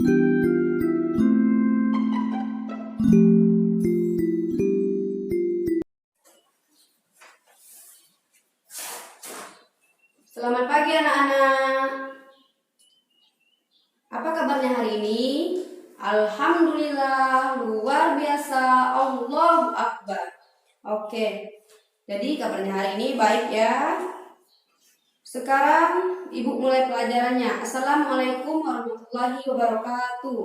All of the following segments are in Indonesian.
Selamat pagi anak-anak. Apa kabarnya hari ini? Alhamdulillah, luar biasa, Allahu Akbar. Oke, jadi kabarnya hari ini baik ya. Sekarang Ibu mulai pelajarannya. Assalamualaikum warahmatullahi wabarakatuh.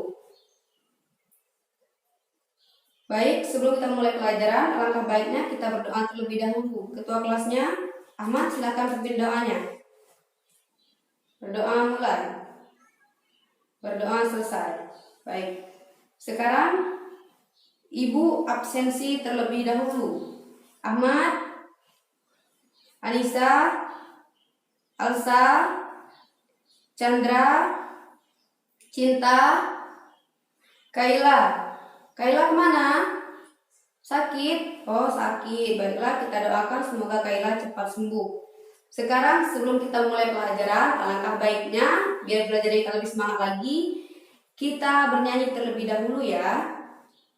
Baik, sebelum kita mulai pelajaran, alangkah baiknya kita berdoa terlebih dahulu. Ketua kelasnya, Ahmad, silakan pimpin doanya. Berdoa mulai. Berdoa selesai. Baik. Sekarang Ibu absensi terlebih dahulu. Ahmad, Anissa, Alsa, Chandra, Cinta, Kaila. Kaila kemana? Sakit? Oh, sakit. Baiklah, kita doakan semoga Kaila cepat sembuh. Sekarang sebelum kita mulai pelajaran, alangkah baiknya biar belajar kita lebih semangat lagi, kita bernyanyi terlebih dahulu ya.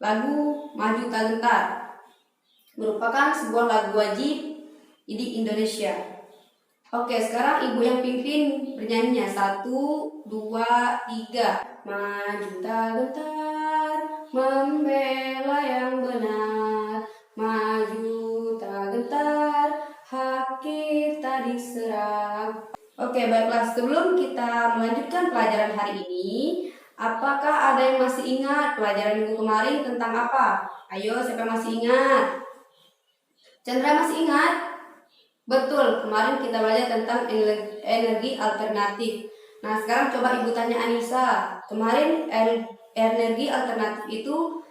Lagu Maju Tak Gentar merupakan sebuah lagu wajib di Indonesia. Oke, sekarang Ibu yang pimpin bernyanyinya. 1, 2, 3. Maju tak gentar, membela yang benar. Maju tak gentar, hak kita diserang. Oke, baiklah, sebelum kita melanjutkan pelajaran hari ini, apakah ada yang masih ingat pelajaran minggu kemarin tentang apa? Ayo, siapa yang masih ingat? Chandra masih ingat? Betul, kemarin kita belajar tentang energi alternatif. Nah, sekarang coba Ibu tanya Anissa, kemarin energi alternatif itu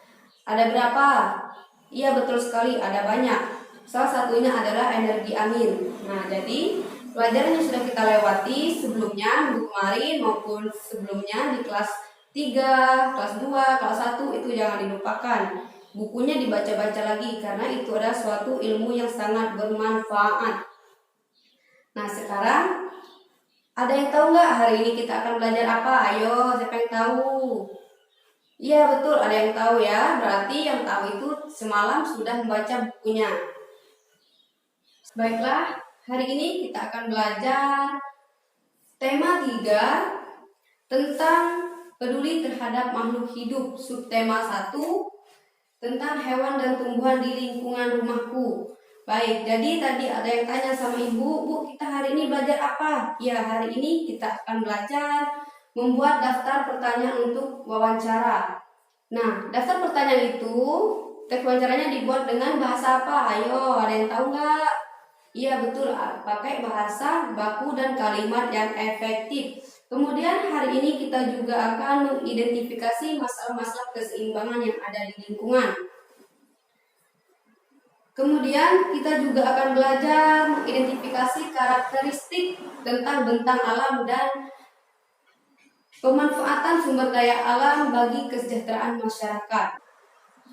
ada berapa? Iya, betul sekali, ada banyak. Salah satunya adalah energi angin. Nah, jadi pelajaran yang sudah kita lewati sebelumnya, minggu kemarin maupun sebelumnya di kelas 3, kelas 2, kelas 1 itu jangan dilupakan. Bukunya dibaca-baca lagi karena itu adalah suatu ilmu yang sangat bermanfaat. Nah, sekarang ada yang tahu nggak hari ini kita akan belajar apa? Ayo, siapa yang tahu? Iya, betul, ada yang tahu ya. Berarti yang tahu itu semalam sudah membaca bukunya. Baiklah, hari ini kita akan belajar tema 3 tentang peduli terhadap makhluk hidup. Subtema 1 tentang hewan dan tumbuhan di lingkungan rumahku. Baik, jadi tadi ada yang tanya sama Ibu, Bu, kita hari ini belajar apa? Ya, hari ini kita akan belajar membuat daftar pertanyaan untuk wawancara. Nah, daftar pertanyaan itu, teks wawancaranya dibuat dengan bahasa apa? Ayo, ada yang tahu nggak? Iya, betul, pakai bahasa baku dan kalimat yang efektif. Kemudian hari ini kita juga akan mengidentifikasi masalah-masalah keseimbangan yang ada di lingkungan. Kemudian kita juga akan belajar mengidentifikasi karakteristik tentang bentang alam dan pemanfaatan sumber daya alam bagi kesejahteraan masyarakat.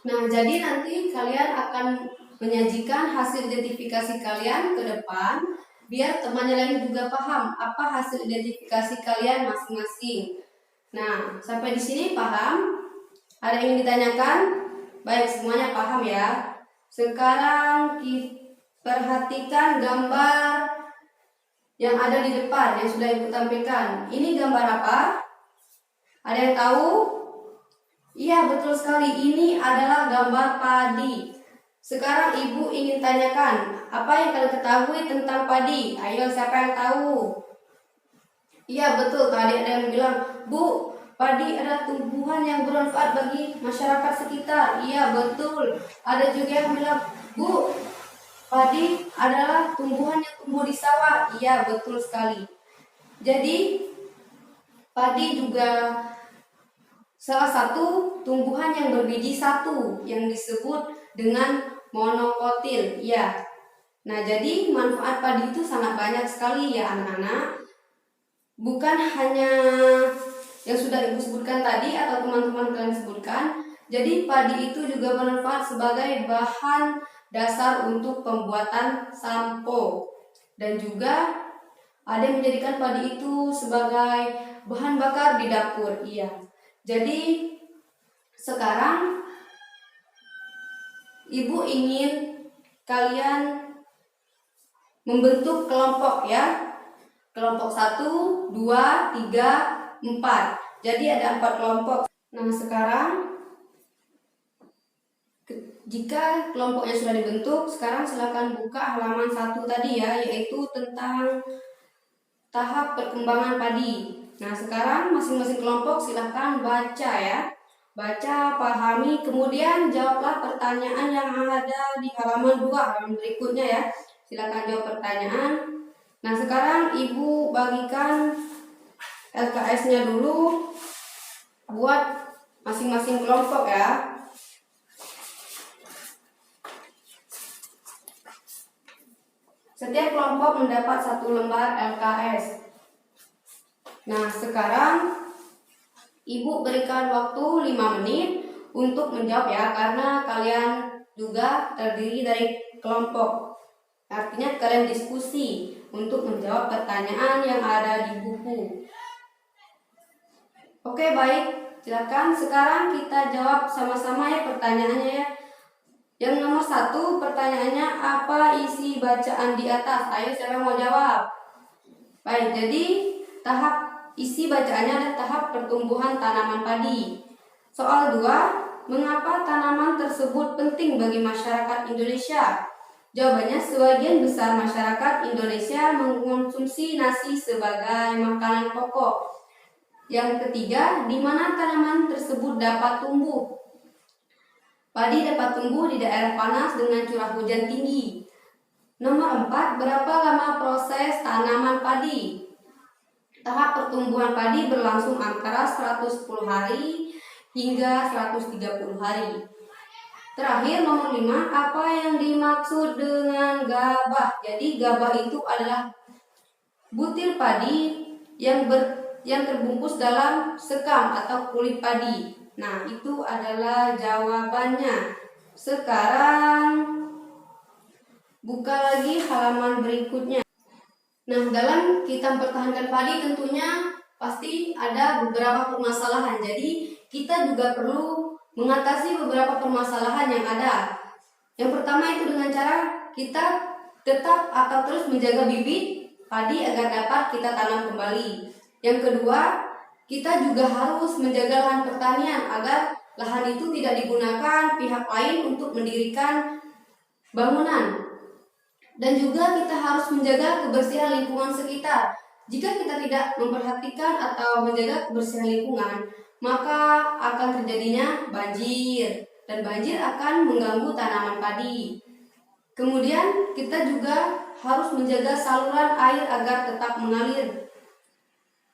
Nah, jadi nanti kalian akan menyajikan hasil identifikasi kalian ke depan biar temannya lain juga paham apa hasil identifikasi kalian masing-masing. Nah, sampai di sini paham? Ada yang ditanyakan? Baik, semuanya paham ya. Sekarang kita perhatikan gambar yang ada di depan yang sudah Ibu tampilkan. Ini gambar apa? Ada yang tahu? Iya, betul sekali. Ini adalah gambar padi. Sekarang Ibu ingin tanyakan, apa yang kalian ketahui tentang padi? Ayo, siapa yang tahu? Iya, betul. Tadi ada yang bilang, Bu, padi adalah tumbuhan yang bermanfaat bagi masyarakat sekitar. Iya, betul. Ada juga yang bilang, Bu, padi adalah tumbuhan yang tumbuh di sawah. Iya, betul sekali. Jadi, padi juga salah satu tumbuhan yang berbiji satu yang disebut dengan monokotil. Ya. Nah, jadi manfaat padi itu sangat banyak sekali ya anak-anak. Bukan hanya yang sudah Ibu sebutkan tadi atau teman-teman kalian sebutkan. Jadi padi itu juga bermanfaat sebagai bahan dasar untuk pembuatan sampo. Dan juga ada yang menjadikan padi itu sebagai bahan bakar di dapur. Iya. Jadi sekarang Ibu ingin kalian membentuk kelompok ya. Kelompok 1, 2, 3, 4. Jadi ada 4 kelompok. Nah sekarang jika kelompoknya sudah dibentuk, sekarang silakan buka halaman 1 tadi ya, yaitu tentang tahap perkembangan padi. Nah sekarang masing-masing kelompok silakan baca ya. Baca, pahami, kemudian jawablah pertanyaan yang ada di halaman 2, halaman berikutnya ya. Silakan jawab pertanyaan. Nah sekarang Ibu bagikan LKS-nya dulu buat masing-masing kelompok ya. Setiap kelompok mendapat 1 lembar LKS. Nah sekarang Ibu berikan waktu 5 menit untuk menjawab ya, karena kalian juga terdiri dari kelompok. Artinya kalian diskusi untuk menjawab pertanyaan yang ada di buku. Oke baik, silakan sekarang kita jawab sama-sama ya pertanyaannya ya. Yang nomor 1 pertanyaannya, apa isi bacaan di atas? Ayo siapa yang mau jawab? Baik, jadi tahap isi bacaannya adalah tahap pertumbuhan tanaman padi. Soal 2, mengapa tanaman tersebut penting bagi masyarakat Indonesia? Jawabannya, sebagian besar masyarakat Indonesia mengkonsumsi nasi sebagai makanan pokok. Yang ketiga, di mana tanaman tersebut dapat tumbuh? Padi dapat tumbuh di daerah panas dengan curah hujan tinggi. Nomor 4, berapa lama proses tanaman padi? Tahap pertumbuhan padi berlangsung antara 110 hari hingga 130 hari. Terakhir nomor 5, apa yang dimaksud dengan gabah? Jadi gabah itu adalah butir padi yang terbungkus dalam sekam atau kulit padi. Nah, itu adalah jawabannya. Sekarang buka lagi halaman berikutnya. Nah, dalam kita mempertahankan padi tentunya pasti ada beberapa permasalahan. Jadi, kita juga perlu mengatasi beberapa permasalahan yang ada. Yang pertama itu dengan cara kita tetap atau terus menjaga bibit padi agar dapat kita tanam kembali. Yang kedua, kita juga harus menjaga lahan pertanian agar lahan itu tidak digunakan pihak lain untuk mendirikan bangunan. Dan juga kita harus menjaga kebersihan lingkungan sekitar. Jika kita tidak memperhatikan atau menjaga kebersihan lingkungan, maka akan terjadinya banjir. Dan banjir akan mengganggu tanaman padi. Kemudian kita juga harus menjaga saluran air agar tetap mengalir.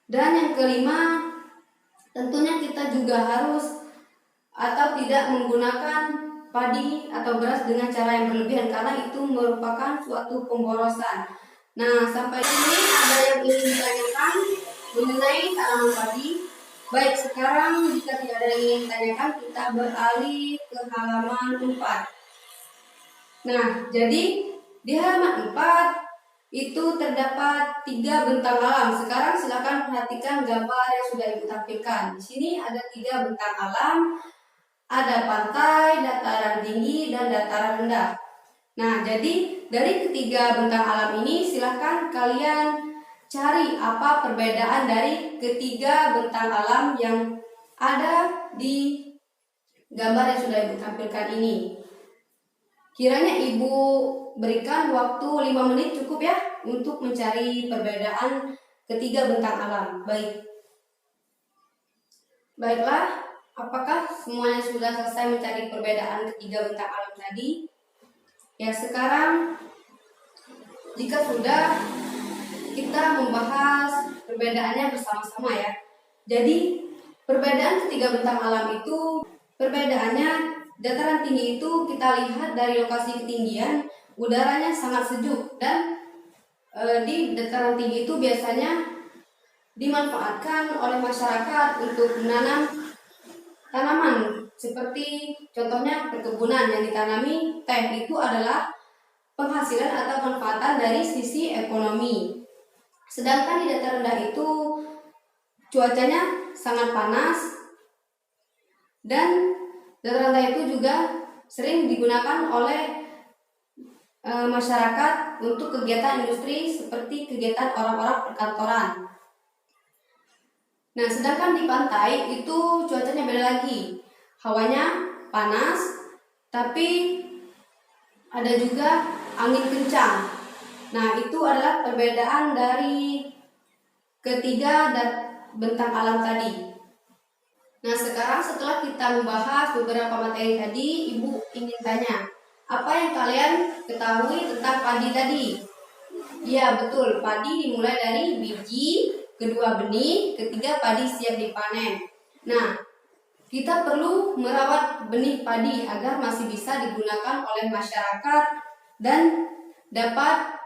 Dan yang kelima, tentunya kita juga harus atau tidak menggunakan padi atau beras dengan cara yang berlebihan, karena itu merupakan suatu pemborosan. Nah, sampai sini ada yang ingin ditanyakan mengenai tanaman padi. Baik, sekarang jika tidak ada yang ingin ditanyakan, kita beralih ke halaman 4. Nah, jadi di halaman 4 itu terdapat 3 bentang alam. Sekarang silakan perhatikan gambar yang sudah Ibu tampilkan. Di sini ada 3 bentang alam. Ada pantai, dataran tinggi, dan dataran rendah. Nah, jadi dari ketiga bentang alam ini silakan kalian cari apa perbedaan dari ketiga bentang alam yang ada di gambar yang sudah Ibu tampilkan ini. Kiranya Ibu berikan waktu 5 menit cukup ya untuk mencari perbedaan ketiga bentang alam. Baiklah. Apakah semuanya sudah selesai mencari perbedaan ketiga bentang alam tadi? Ya, sekarang jika sudah, kita membahas perbedaannya bersama-sama ya. Jadi, perbedaan ketiga bentang alam itu, perbedaannya dataran tinggi itu kita lihat dari lokasi ketinggian, udaranya sangat sejuk. Dan di dataran tinggi itu biasanya dimanfaatkan oleh masyarakat untuk menanam tanaman, seperti contohnya perkebunan yang ditanami teh, itu adalah penghasilan atau manfaatan dari sisi ekonomi. Sedangkan di dataran rendah itu cuacanya sangat panas Dan dataran rendah itu juga sering digunakan oleh masyarakat untuk kegiatan industri seperti kegiatan orang-orang perkantoran. Nah, sedangkan di pantai itu cuacanya beda lagi. Hawanya panas, tapi ada juga angin kencang. Nah, itu adalah perbedaan dari ketiga bentang alam tadi. Nah, sekarang setelah kita membahas beberapa materi tadi, Ibu ingin tanya, apa yang kalian ketahui tentang padi tadi? Iya, betul. Padi dimulai dari biji, kedua benih, ketiga padi siap dipanen. Nah, kita perlu merawat benih padi agar masih bisa digunakan oleh masyarakat dan dapat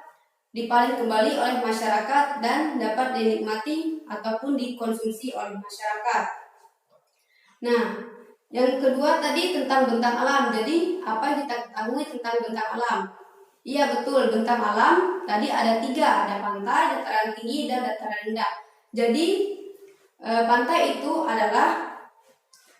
dipanen kembali oleh masyarakat dan dapat dinikmati ataupun dikonsumsi oleh masyarakat. Nah, yang kedua tadi tentang bentang alam. Jadi, apa yang kita ketahui tentang bentang alam? Iya, betul. Bentang alam tadi ada 3. Ada pantai, dataran tinggi, dan dataran rendah. Jadi, pantai itu adalah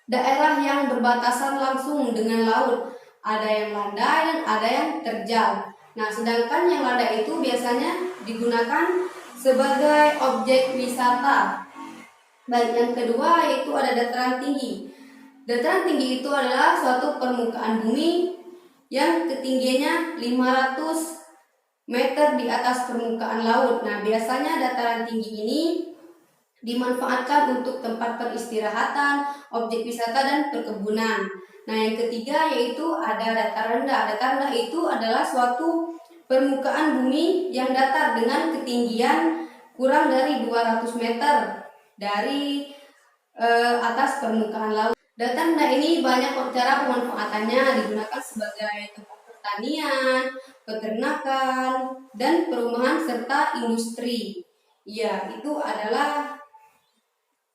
daerah yang berbatasan langsung dengan laut. Ada yang landai dan ada yang terjal. Nah, sedangkan yang landai itu biasanya digunakan sebagai objek wisata. Baik, yang kedua yaitu ada dataran tinggi. Dataran tinggi itu adalah suatu permukaan bumi yang ketinggiannya 500 meter di atas permukaan laut. Nah, biasanya dataran tinggi ini dimanfaatkan untuk tempat peristirahatan, objek wisata, dan perkebunan. Nah, yang ketiga yaitu ada dataran rendah. Dataran rendah itu adalah suatu permukaan bumi yang datar dengan ketinggian kurang dari 200 meter dari atas permukaan laut. Dataran rendah ini banyak cara pemanfaatannya, digunakan sebagai tempat pertanian, peternakan, dan perumahan serta industri. Ya, itu adalah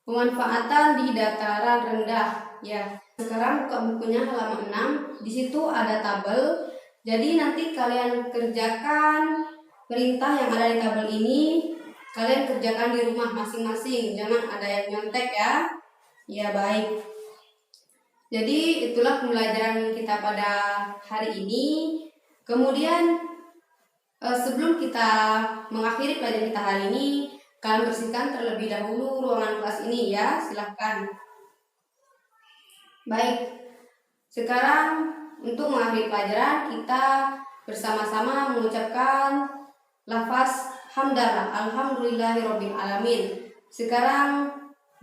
pemanfaatan di dataran rendah. Ya, sekarang buka bukunya halaman 6. Di situ ada tabel. Jadi nanti kalian kerjakan perintah yang ada di tabel ini. Kalian kerjakan di rumah masing-masing. Jangan ada yang nyontek ya. Ya, baik. Jadi itulah pembelajaran kita pada hari ini. Kemudian sebelum kita mengakhiri pelajaran kita hari ini, kalian bersihkan terlebih dahulu ruangan kelas ini ya, silahkan. Baik, sekarang untuk mengakhiri pelajaran kita bersama-sama mengucapkan lafaz hamdalah, alhamdulillahirabbil alamin. Sekarang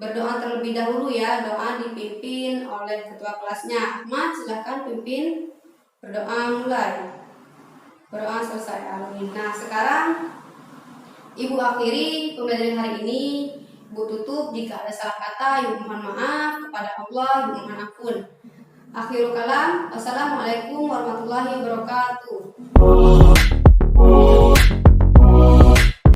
berdoa terlebih dahulu ya, doa dipimpin oleh ketua kelasnya. Ahmad, silahkan pimpin berdoa, mulai. Berdoa selesai, amin. Nah, sekarang Ibu akhiri pembelajaran hari ini. Ibu tutup, jika ada salah kata, Ibu mohon maaf kepada Allah, Ibu mohon ampun. Akhirul kalam, wassalamualaikum warahmatullahi wabarakatuh.